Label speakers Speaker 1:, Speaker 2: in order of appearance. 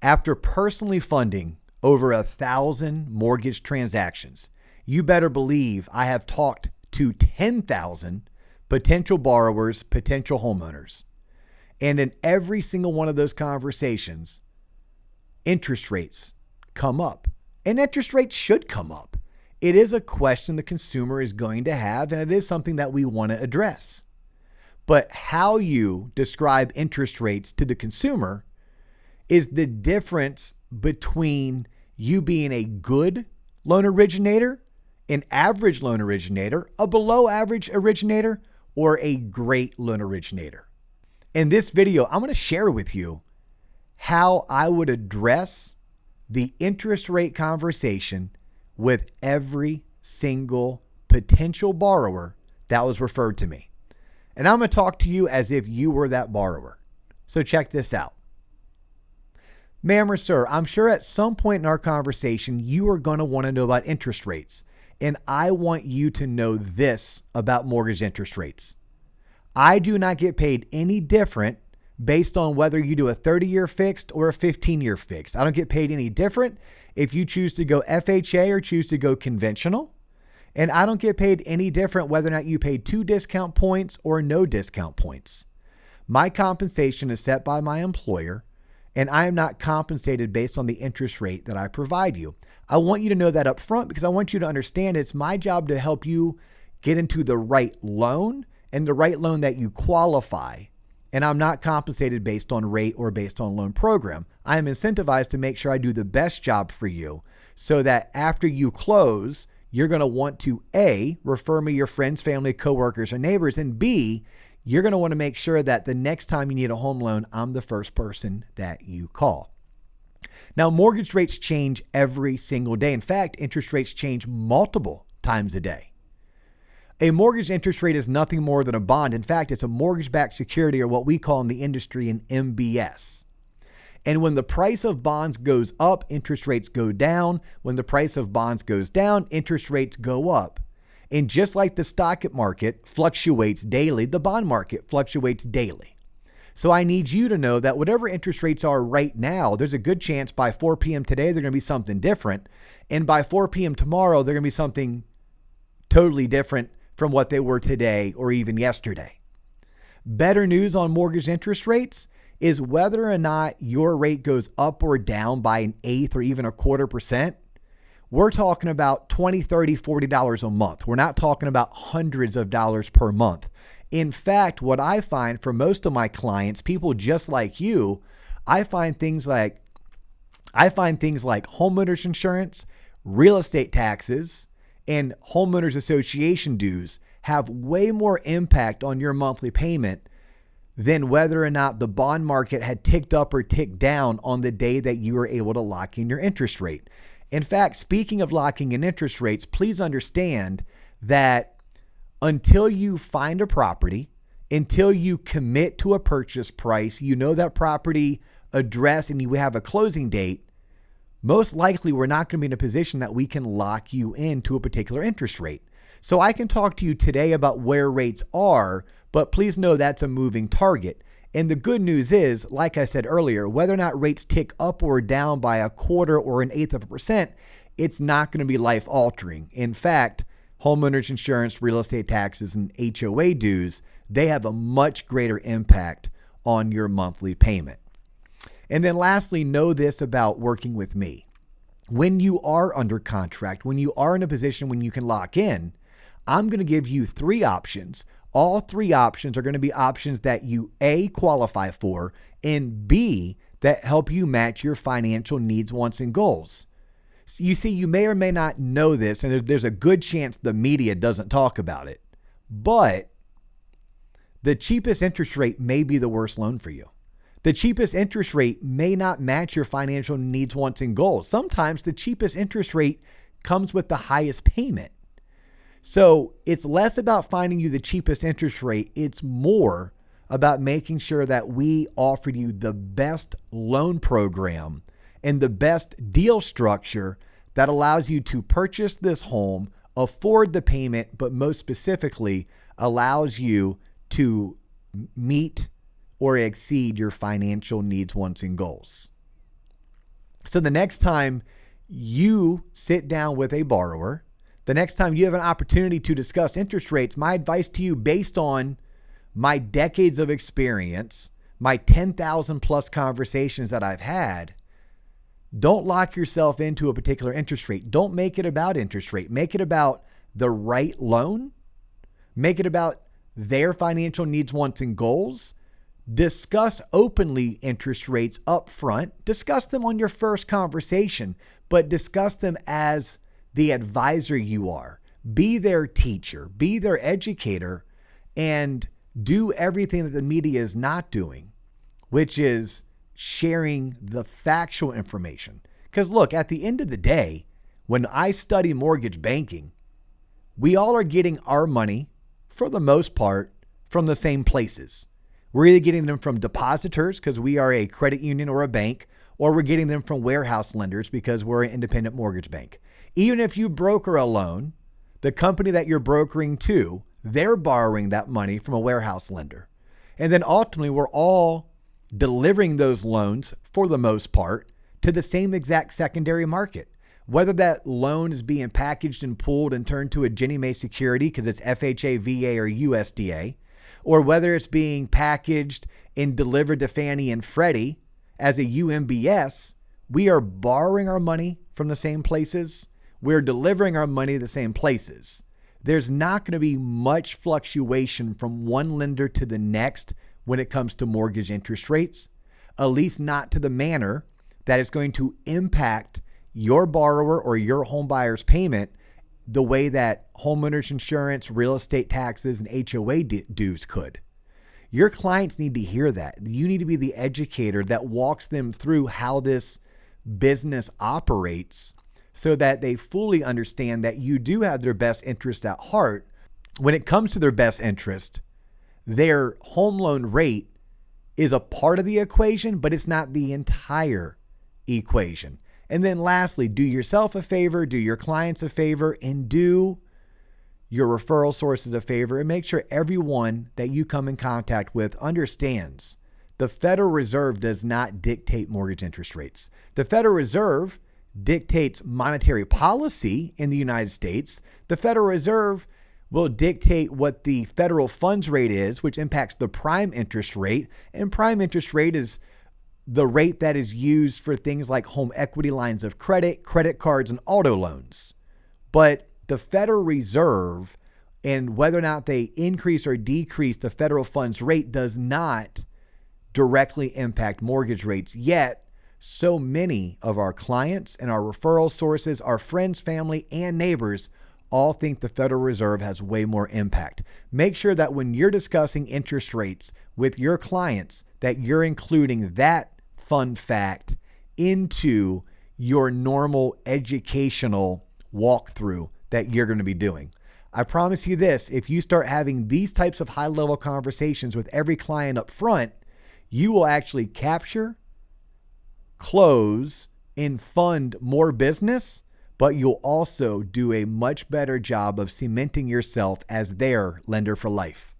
Speaker 1: After personally funding over 1,000 mortgage transactions, you better believe I have talked to 10,000 potential borrowers, potential homeowners. And in every single one of those conversations, interest rates come up. And interest rates should come up. It is a question the consumer is going to have, and it is something that we want to address. But how you describe interest rates to the consumer is the difference between you being a good loan originator, an average loan originator, a below average originator, or a great loan originator. In this video, I'm going to share with you how I would address the interest rate conversation with every single potential borrower that was referred to me. And I'm going to talk to you as if you were that borrower. So check this out. Ma'am or sir, I'm sure at some point in our conversation, you are going to want to know about interest rates. And I want you to know this about mortgage interest rates. I do not get paid any different based on whether you do a 30-year fixed or a 15-year fixed. I don't get paid any different if you choose to go FHA or choose to go conventional. And I don't get paid any different whether or not you pay 2 discount points or no discount points. My compensation is set by my employer, and I am not compensated based on the interest rate that I provide you. I want you to know that up front because I want you to understand it's my job to help you get into the right loan and the right loan that you qualify. And I'm not compensated based on rate or based on loan program. I am incentivized to make sure I do the best job for you so that after you close, you're going to want to A, refer me your friends, family, coworkers, or neighbors, and B, you're going to want to make sure that the next time you need a home loan, I'm the first person that you call. Now, mortgage rates change every single day. In fact, interest rates change multiple times a day. A mortgage interest rate is nothing more than a bond. In fact, it's a mortgage-backed security, or what we call in the industry an MBS. And when the price of bonds goes up, interest rates go down. When the price of bonds goes down, interest rates go up. And just like the stock market fluctuates daily, the bond market fluctuates daily. So I need you to know that whatever interest rates are right now, there's a good chance by 4 p.m. today, they're going to be something different. And by 4 p.m. tomorrow, they're going to be something totally different from what they were today or even yesterday. Better news on mortgage interest rates is whether or not your rate goes up or down by 1/8 or even 1/4%. We're talking about $20, $30, $40 a month. We're not talking about hundreds of dollars per month. In fact, what I find for most of my clients, people just like you, I find things like homeowners insurance, real estate taxes, and homeowners association dues have way more impact on your monthly payment than whether or not the bond market had ticked up or ticked down on the day that you were able to lock in your interest rate. In fact, speaking of locking in interest rates, please understand that until you find a property, until you commit to a purchase price, you know that property address, and you have a closing date, most likely we're not going to be in a position that we can lock you into a particular interest rate. So I can talk to you today about where rates are, but please know that's a moving target. And the good news is, like I said earlier, whether or not rates tick up or down by 1/4 or 1/8%, it's not going to be life altering. In fact, homeowners insurance, real estate taxes, and HOA dues, they have a much greater impact on your monthly payment. And then lastly, know this about working with me. When you are under contract, when you are in a position when you can lock in, I'm going to give you 3 options. All 3 options are going to be options that you A, qualify for, and B, that help you match your financial needs, wants, and goals. So you see, you may or may not know this, and there's a good chance the media doesn't talk about it, but the cheapest interest rate may be the worst loan for you. The cheapest interest rate may not match your financial needs, wants, and goals. Sometimes the cheapest interest rate comes with the highest payment. So it's less about finding you the cheapest interest rate. It's more about making sure that we offer you the best loan program and the best deal structure that allows you to purchase this home, afford the payment, but most specifically allows you to meet or exceed your financial needs, wants, and goals. So the next time you sit down with a borrower, the next time you have an opportunity to discuss interest rates, my advice to you, based on my decades of experience, my 10,000 plus conversations that I've had, don't lock yourself into a particular interest rate. Don't make it about interest rate. Make it about the right loan. Make it about their financial needs, wants, and goals. Discuss openly interest rates up front. Discuss them on your first conversation, but discuss them as the advisor you are. Be their teacher, be their educator, and do everything that the media is not doing, which is sharing the factual information. Because look, at the end of the day, when I study mortgage banking, we all are getting our money, for the most part, from the same places. We're either getting them from depositors because we are a credit union or a bank, or we're getting them from warehouse lenders because we're an independent mortgage bank. Even if you broker a loan, the company that you're brokering to, they're borrowing that money from a warehouse lender. And then ultimately, we're all delivering those loans, for the most part, to the same exact secondary market. Whether that loan is being packaged and pooled and turned to a Ginnie Mae security because it's FHA, VA, or USDA, or whether it's being packaged and delivered to Fannie and Freddie as a UMBS, we are borrowing our money from the same places. We're delivering our money to the same places. There's not going to be much fluctuation from one lender to the next when it comes to mortgage interest rates, at least not to the manner that is going to impact your borrower or your home buyer's payment the way that homeowners insurance, real estate taxes, and HOA dues could. Your clients need to hear that. You need to be the educator that walks them through how this business operates so that they fully understand that you do have their best interest at heart. When it comes to their best interest, their home loan rate is a part of the equation, but it's not the entire equation. And then lastly, do yourself a favor, do your clients a favor, and do your referral sources a favor, and make sure everyone that you come in contact with understands the Federal Reserve does not dictate mortgage interest rates. The Federal Reserve dictates monetary policy in the United States. The Federal Reserve will dictate what the federal funds rate is, which impacts the prime interest rate. And prime interest rate is the rate that is used for things like home equity lines of credit, credit cards, and auto loans. But the Federal Reserve and whether or not they increase or decrease the federal funds rate does not directly impact mortgage rates. Yet, so many of our clients and our referral sources, our friends, family, and neighbors all think the Federal Reserve has way more impact. Make sure that when you're discussing interest rates with your clients, that you're including that fun fact into your normal educational walkthrough that you're going to be doing. I promise you this, if you start having these types of high-level conversations with every client up front, you will actually capture, close, and fund more business, but you'll also do a much better job of cementing yourself as their lender for life.